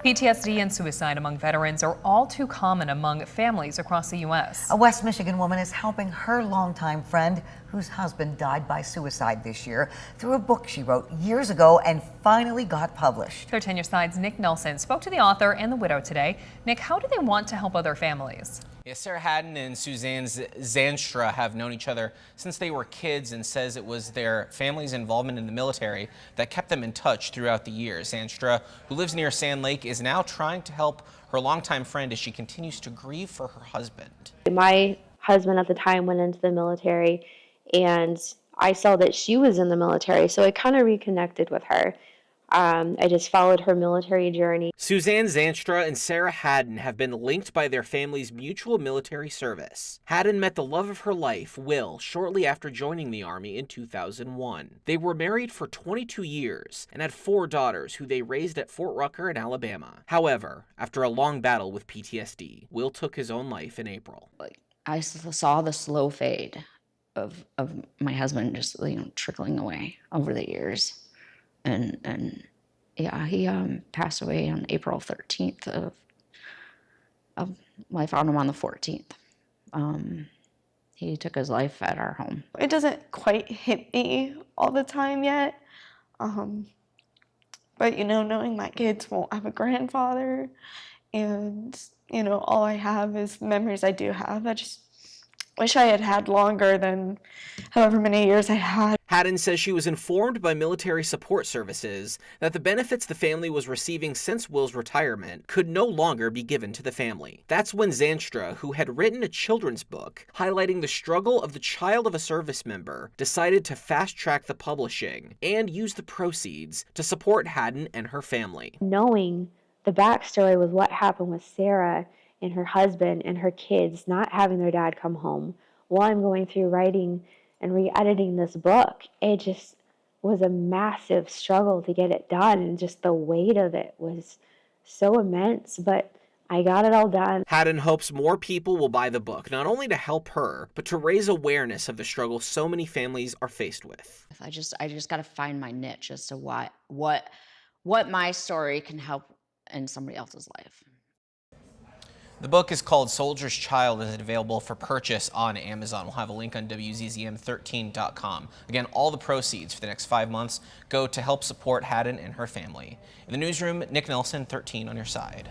PTSD and suicide among veterans are all too common among families across the U.S. A West Michigan woman is helping her longtime friend whose husband died by suicide this year through a book she wrote years ago and finally got published. 13 News Side's Nick Nelson spoke to the author and the widow today. Nick, how do they want to help other families? Yeah, Sarah Haddon and Suzanne Zandstra have known each other since they were kids and says it was their family's involvement in the military that kept them in touch throughout the years. Zandstra, who lives near Sand Lake, is now trying to help her longtime friend as she continues to grieve for her husband. My husband at the time went into the military, and I saw that she was in the military, so I kind of reconnected with her. I just followed her military journey. Suzanne Zandstra and Sarah Haddon have been linked by their family's mutual military service. Haddon met the love of her life, Will, shortly after joining the Army in 2001. They were married for 22 years and had 4 daughters who they raised at Fort Rucker in Alabama. However, after a long battle with PTSD, Will took his own life in April. I saw the slow fade of my husband just trickling away over the years. And yeah, he passed away on April 13th well, I found him on the 14th. He took his life at our home. It doesn't quite hit me all the time yet. But, knowing my kids won't have a grandfather and, all I have is memories I do have. I just wish I had had longer than however many years I had. Haddon says she was informed by military support services that the benefits the family was receiving since Will's retirement could no longer be given to the family. That's when Zandstra, who had written a children's book highlighting the struggle of the child of a service member, decided to fast-track the publishing and use the proceeds to support Haddon and her family. Knowing the backstory with what happened with Sarah and her husband and her kids not having their dad come home while I'm going through writing and re-editing this book, it just was a massive struggle to get it done, and just the weight of it was so immense, but I got it all done. Haddon hopes more people will buy the book, not only to help her, but to raise awareness of the struggle so many families are faced with. I just got to find my niche as to what my story can help in somebody else's life. The book is called Soldier's Child and is available for purchase on Amazon. We'll have a link on WZZM13.com. Again, all the proceeds for the next 5 months go to help support Haddon and her family. In the newsroom, Nick Nelson, 13 on your side.